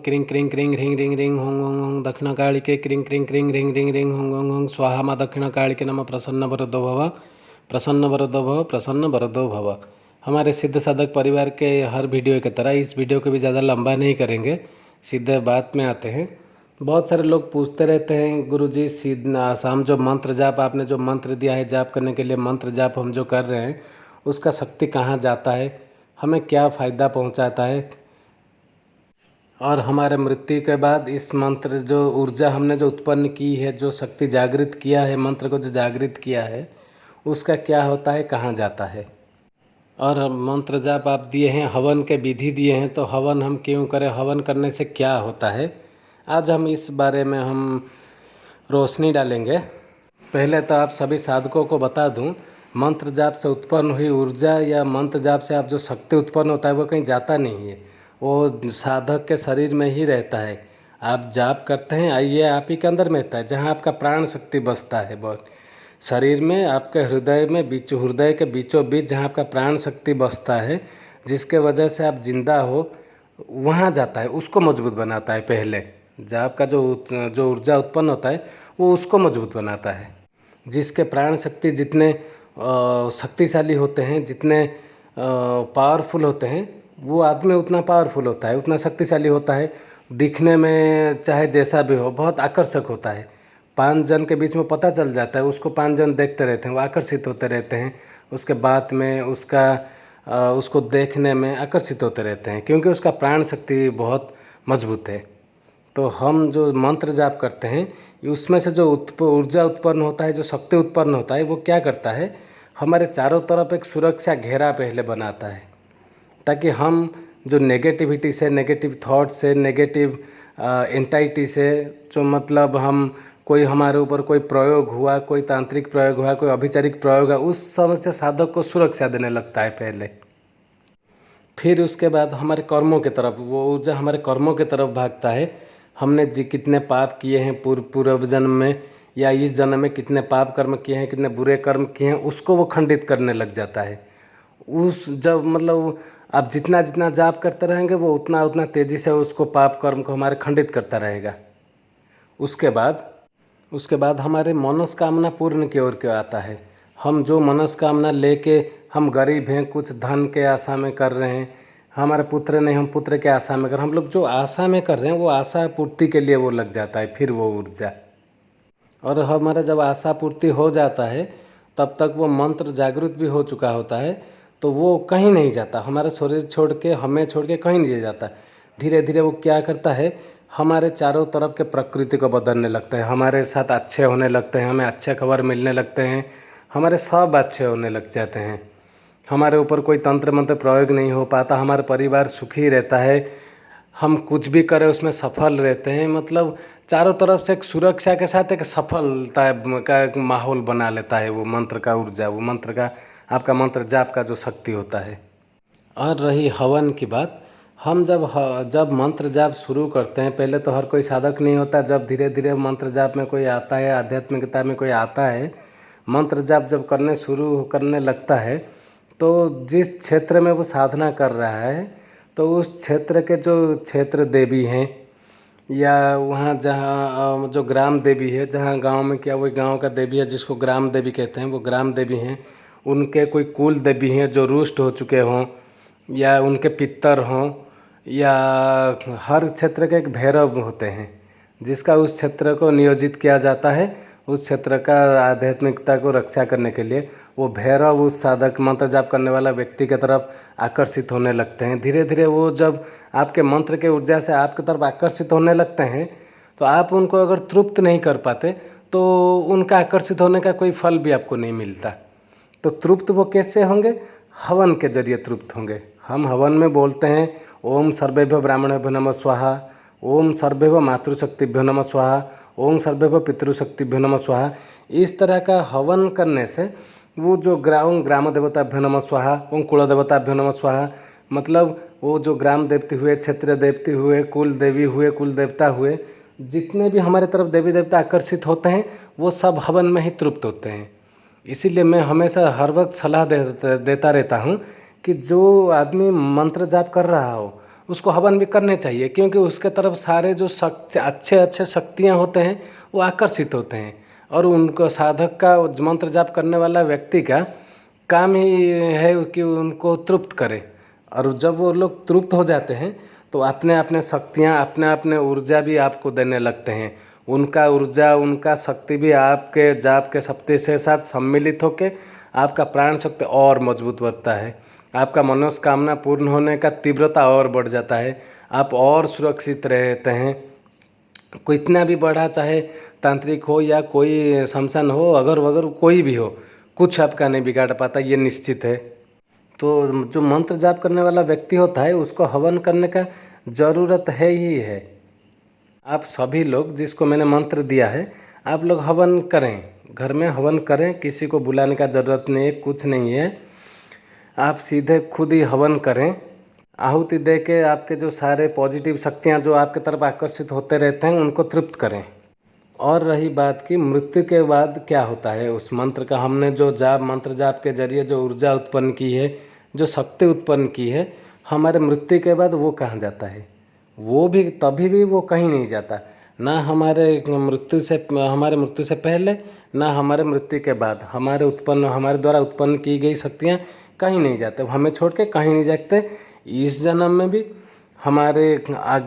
क्रिंग क्रिंग क्रिंग रिंग रिंग रिंग होंग होंग होंग दक्षिणकालिके क्रिंग क्रिंग क्रिंग रिंग रिंग रिंग होंग होंग होंग स्वाहा माँ दक्षिणकालिके नमः प्रसन्न वरदो भव प्रसन्न वरदो भव प्रसन्न वरदो भव। हमारे सिद्ध साधक परिवार के हर वीडियो की तरह इस वीडियो को भी ज़्यादा लंबा नहीं करेंगे, सीधे बात में आते हैं। बहुत सारे लोग पूछते रहते हैं गुरुजी हम जो मंत्र जाप आपने जो मंत्र दिया है जाप करने के लिए, मंत्र जाप हम जो कर रहे हैं उसका शक्ति कहाँ जाता है, हमें क्या फ़ायदा पहुँचाता है, और हमारे मृत्यु के बाद इस मंत्र जो ऊर्जा हमने जो उत्पन्न की है, जो शक्ति जागृत किया है, मंत्र को जो जागृत किया है उसका क्या होता है, कहाँ जाता है। और मंत्र जाप आप दिए हैं, हवन के विधि दिए हैं, तो हवन हम क्यों करें, हवन करने से क्या होता है, आज हम इस बारे में हम रोशनी डालेंगे। पहले तो आप सभी साधकों को बता दूं, मंत्र जाप से उत्पन्न हुई ऊर्जा या मंत्र जाप से आप जो शक्ति उत्पन्न होता है वो कहीं जाता नहीं है, वो साधक के शरीर में ही रहता है। आप जाप करते हैं, ये आप ही के अंदर में रहता है, जहाँ आपका प्राण शक्ति बसता है बहुत शरीर में, आपके हृदय में हृदय के बीचों बीच जहाँ आपका प्राण शक्ति बसता है, जिसके वजह से आप जिंदा हो, वहाँ जाता है, उसको मजबूत बनाता है। पहले जाप का जो ऊर्जा उत्पन्न होता है वो उसको मजबूत बनाता है। जिसके प्राण शक्ति जितने शक्तिशाली होते हैं, जितने पावरफुल होते हैं, वो आदमी उतना पावरफुल होता है, उतना शक्तिशाली होता है, दिखने में चाहे जैसा भी हो बहुत आकर्षक होता है। 5 जन के बीच में पता चल जाता है, उसको 5 जन देखते रहते हैं, वो आकर्षित होते रहते हैं, उसके बात में उसको देखने में आकर्षित होते रहते हैं, क्योंकि उसका प्राण शक्ति बहुत मजबूत है। तो हम जो मंत्र जाप करते हैं उसमें से जो ऊर्जा उत्पन्न होता है, जो शक्ति उत्पन्न होता है, वो क्या करता है, हमारे चारों तरफ एक सुरक्षा घेरा पहले बनाता है, ताकि हम जो नेगेटिविटी से, नेगेटिव थॉट से, नेगेटिव एंटाइटी से, जो मतलब हम कोई हमारे ऊपर कोई प्रयोग हुआ, कोई तांत्रिक प्रयोग हुआ, कोई अभिचारिक प्रयोग हुआ, उस समय से साधक को सुरक्षा देने लगता है पहले। फिर उसके बाद हमारे कर्मों की तरफ, वो ऊर्जा हमारे कर्मों की तरफ भागता है। हमने कितने पाप किए हैं पूर्व जन्म में या इस जन्म में, कितने पाप कर्म किए हैं, कितने बुरे कर्म किए हैं, उसको वो खंडित करने लग जाता है। जब मतलब आप जितना जितना जाप करते रहेंगे वो उतना उतना तेज़ी से उसको पाप कर्म को हमारे खंडित करता रहेगा। उसके बाद हमारे मनोकामना पूर्ण की ओर क्यों आता है। हम जो मनोकामना लेके, हम गरीब हैं, कुछ धन के आशा में कर रहे हैं, हमारे पुत्र नहीं, हम पुत्र के आशा में हम लोग जो आशा में कर रहे हैं वो आशा पूर्ति के लिए वो लग जाता है फिर वो ऊर्जा। और हमारा जब आशा पूर्ति हो जाता है तब तक वो मंत्र जागृत भी हो चुका होता है, तो वो कहीं नहीं जाता, हमारा शरीर छोड़ के, हमें छोड़ के कहीं नहीं जाता। धीरे धीरे वो क्या करता है, हमारे चारों तरफ के प्रकृति को बदलने लगता है, हमारे साथ अच्छे होने लगते हैं, हमें अच्छे खबर मिलने लगते हैं, हमारे सब अच्छे होने लग जाते हैं, हमारे ऊपर कोई तंत्र मंत्र प्रयोग नहीं हो पाता, हमारा परिवार सुखी रहता है, हम कुछ भी करें उसमें सफल रहते हैं। मतलब चारों तरफ से एक सुरक्षा के साथ एक सफलता का एक माहौल बना लेता है वो मंत्र का ऊर्जा, वो मंत्र का, आपका मंत्र जाप का जो शक्ति होता है। और रही हवन की बात, हम जब मंत्र जाप शुरू करते हैं, पहले तो हर कोई साधक नहीं होता, जब धीरे धीरे मंत्र जाप में कोई आता है, आध्यात्मिकता में कोई आता है, मंत्र जाप जब करने लगता है, तो जिस क्षेत्र में वो साधना कर रहा है, तो उस क्षेत्र के जो क्षेत्र देवी हैं या वहाँ जहाँ जो ग्राम देवी है, जहाँ गांव में क्या, वो गांव का देवी है जिसको ग्राम देवी कहते हैं, वो ग्राम देवी हैं, उनके कोई कुल देवी हैं जो रुष्ट हो चुके हों या उनके पितर हों, या हर क्षेत्र के एक भैरव होते हैं जिसका उस क्षेत्र को नियोजित किया जाता है, उस क्षेत्र का आध्यात्मिकता को रक्षा करने के लिए वो भैरव उस साधक मंत्र जाप करने वाला व्यक्ति की तरफ आकर्षित होने लगते हैं। धीरे धीरे वो जब आपके मंत्र के ऊर्जा से आपकी तरफ आकर्षित होने लगते हैं, तो आप उनको अगर तृप्त नहीं कर पाते तो उनका आकर्षित होने का कोई फल भी आपको नहीं मिलता। तो तृप्त वो कैसे होंगे, हवन के जरिए तृप्त होंगे। हम हवन में बोलते हैं ओम सर्वेभ्यो ब्राह्मणेभ्यो नमः स्वाहा, ओम सर्वेभ्यो मातृशक्तिभ्यो नमः स्वाहा, ओम सर्वेभ्यो पितृशक्तिभ्यो नमः स्वाहा। इस तरह का हवन करने से वो जो ग्राम देवताभ्यो नमः स्वाहा, ओम कुल देवताभ्यो नमः स्वाहा, मतलब वो जो ग्राम देवती हुए, क्षेत्र देवती हुए, कुल देवी हुए, कुल देवता हुए, जितने भी हमारे तरफ देवी देवता आकर्षित होते हैं वो सब हवन में ही तृप्त होते हैं। इसीलिए मैं हमेशा हर वक्त सलाह देता रहता हूँ कि जो आदमी मंत्र जाप कर रहा हो उसको हवन भी करने चाहिए, क्योंकि उसके तरफ सारे जो शक्ति अच्छे अच्छे शक्तियाँ होते हैं वो आकर्षित होते हैं, और उनको साधक का मंत्र जाप करने वाला व्यक्ति का काम ही है कि उनको तृप्त करे। और जब वो लोग तृप्त हो जाते हैं तो अपने अपने शक्तियाँ अपने अपने ऊर्जा भी आपको देने लगते हैं। उनका ऊर्जा उनका शक्ति भी आपके जाप के शक्ति से साथ सम्मिलित होकर आपका प्राण शक्ति और मजबूत बनता है। आपका मनोकामना पूर्ण होने का तीव्रता और बढ़ जाता है, आप और सुरक्षित रहते हैं। कोई इतना भी बड़ा चाहे तांत्रिक हो या कोई शमशान हो, अगर वगर कोई भी हो, कुछ आपका नहीं बिगाड़ पाता, ये निश्चित है। तो जो मंत्र जाप करने वाला व्यक्ति होता है उसको हवन करने का ज़रूरत है ही है। आप सभी लोग जिसको मैंने मंत्र दिया है, आप लोग हवन करें, घर में हवन करें, किसी को बुलाने का ज़रूरत नहीं है, कुछ नहीं है। आप सीधे खुद ही हवन करें, आहुति दे के आपके जो सारे पॉजिटिव शक्तियाँ जो आपके तरफ आकर्षित होते रहते हैं उनको तृप्त करें। और रही बात कि मृत्यु के बाद क्या होता है, उस मंत्र का हमने जो मंत्र जाप के जरिए जो ऊर्जा उत्पन्न की है, जो शक्ति उत्पन्न की है, हमारे मृत्यु के बाद वो कहाँ जाता है? वो भी तभी भी वो कहीं नहीं जाता, ना हमारे मृत्यु से पहले, ना हमारे मृत्यु के बाद। हमारे द्वारा उत्पन्न की गई शक्तियाँ कहीं नहीं जाते, हमें छोड़ के कहीं नहीं जाते। इस जन्म में भी हमारे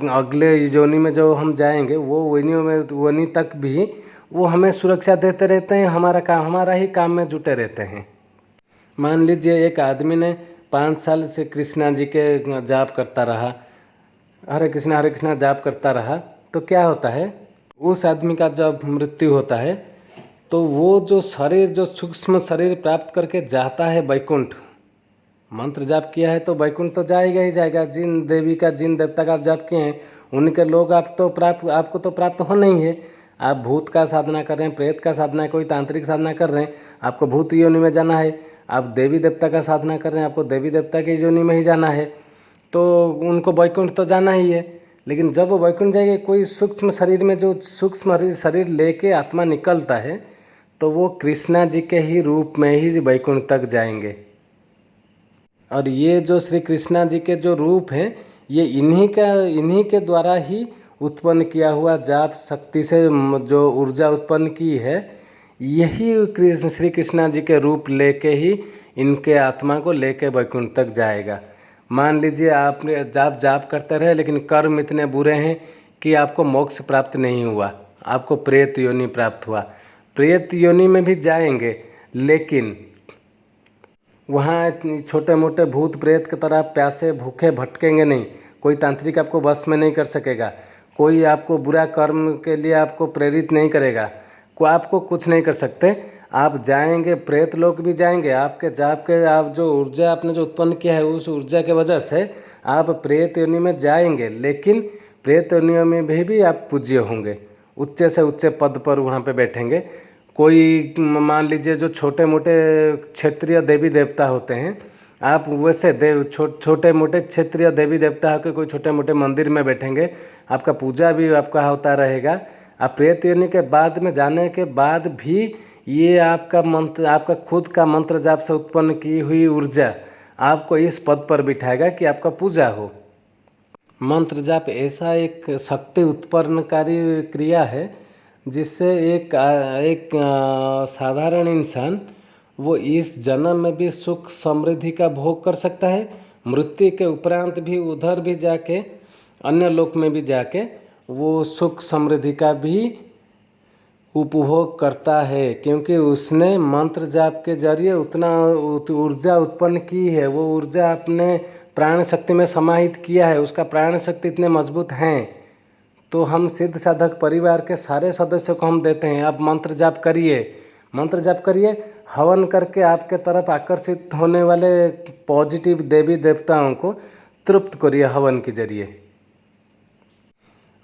अगले योनि में जो हम जाएंगे वो योनि तक भी वो हमें सुरक्षा देते रहते हैं, हमारा ही काम में जुटे रहते हैं। मान लीजिए एक आदमी ने 5 साल से कृष्णा जी के जाप करता रहा, हरे कृष्णा जाप करता रहा, तो क्या होता है, उस आदमी का जब मृत्यु होता है तो वो जो सूक्ष्म शरीर प्राप्त करके जाता है वैकुंठ, मंत्र जाप किया है तो वैकुंठ तो जाएगा ही जाएगा। जिन देवी का जिन देवता का आप जाप किए हैं उनके लोग आपको तो प्राप्त होना ही है। आप भूत का साधना कर रहे हैं, प्रेत का साधना, कोई तांत्रिक साधना कर रहे हैं, आपको भूत योनि में जाना है। आप देवी देवता का साधना कर रहे हैं, आपको देवी देवता की योनि में ही जाना है, तो उनको वैकुंठ तो जाना ही है। लेकिन जब वो वैकुंठ जाएंगे, कोई सूक्ष्म शरीर में जो सूक्ष्म शरीर लेके आत्मा निकलता है तो वो कृष्णा जी के ही रूप में ही वैकुंठ तक जाएंगे। और ये जो श्री कृष्णा जी के जो रूप हैं, ये इन्हीं के द्वारा ही उत्पन्न किया हुआ जाप शक्ति से जो ऊर्जा उत्पन्न की है, यही श्री कृष्णा जी के रूप लेके ही इनके आत्मा को लेके वैकुंठ तक जाएगा। मान लीजिए आपने जाप करते रहे लेकिन कर्म इतने बुरे हैं कि आपको मोक्ष प्राप्त नहीं हुआ, आपको प्रेत योनि प्राप्त हुआ। प्रेत योनि में भी जाएंगे लेकिन वहाँ छोटे मोटे भूत प्रेत की तरह प्यासे भूखे भटकेंगे नहीं, कोई तांत्रिक आपको बस में नहीं कर सकेगा, कोई आपको बुरा कर्म के लिए आपको प्रेरित नहीं करेगा, आपको कुछ नहीं कर सकते। आप जाएंगे, प्रेत लोग भी जाएंगे, आपके जाप के आप जो ऊर्जा आपने जो उत्पन्न किया है उस ऊर्जा के वजह से आप प्रेत योनि में जाएंगे। लेकिन प्रेत योनि में भी आप पूज्य होंगे, उच्च से उच्च पद पर वहाँ पे बैठेंगे। कोई मान लीजिए जो छोटे मोटे क्षेत्रीय देवी देवता होते हैं, आप वैसे छोटे मोटे क्षेत्रीय देवी देवता होकर कोई छोटे मोटे मंदिर में बैठेंगे, आपका पूजा भी आपका होता रहेगा। आप प्रेत योनि के बाद में जाने के बाद भी ये आपका खुद का मंत्र जाप से उत्पन्न की हुई ऊर्जा आपको इस पद पर बिठाएगा कि आपका पूजा हो। मंत्र जाप ऐसा एक शक्ति उत्पन्नकारी क्रिया है जिससे एक साधारण इंसान वो इस जन्म में भी सुख समृद्धि का भोग कर सकता है, मृत्यु के उपरांत भी उधर भी जाके अन्य लोक में भी जाके वो सुख समृद्धि का भी उपभोग करता है, क्योंकि उसने मंत्र जाप के जरिए उतना ऊर्जा उत्पन्न की है, वो ऊर्जा अपने प्राण शक्ति में समाहित किया है, उसका प्राण शक्ति इतने मजबूत हैं। तो हम सिद्ध साधक परिवार के सारे सदस्यों को हम देते हैं, आप मंत्र जाप करिए, हवन करके आपके तरफ आकर्षित होने वाले पॉजिटिव देवी देवताओं को तृप्त करिए हवन के जरिए।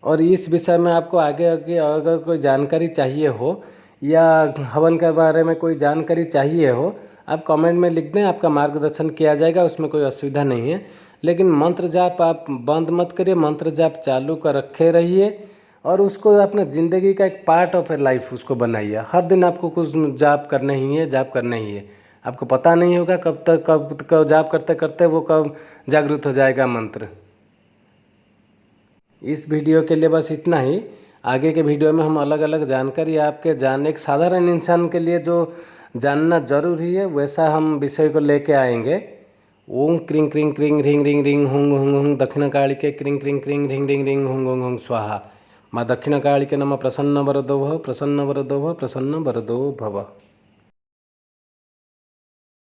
और इस विषय में आपको आगे अगर कोई जानकारी चाहिए हो या हवन के बारे में कोई जानकारी चाहिए हो, आप कमेंट में लिख दें, आपका मार्गदर्शन किया जाएगा, उसमें कोई असुविधा नहीं है। लेकिन मंत्र जाप आप बंद मत करिए, मंत्र जाप चालू कर रखे रहिए और उसको अपने ज़िंदगी का एक पार्ट ऑफ ए लाइफ उसको बनाइए। हर दिन आपको कुछ जाप करना ही है। आपको पता नहीं होगा कब जाप करते करते वो कब जागृत हो जाएगा मंत्र। इस वीडियो के लिए बस इतना ही। आगे के वीडियो में हम अलग अलग जानकारी आपके एक साधारण इंसान के लिए जो जानना जरूरी है वैसा हम विषय को लेके आएंगे। ओम क्रिंग क्रिंग क्रिंग रिंग रिंग रिंग हुंग हुंग हुंग दक्षिणकालिके क्रिंग क्रिंग क्रिंग रिंग रिंग रिंग हुंग हुंग हुंग स्वाहा। माँ दक्षिणकालिके नमः। प्रसन्न वरदो भव, प्रसन्न वरदो भव, प्रसन्न वरदो भव।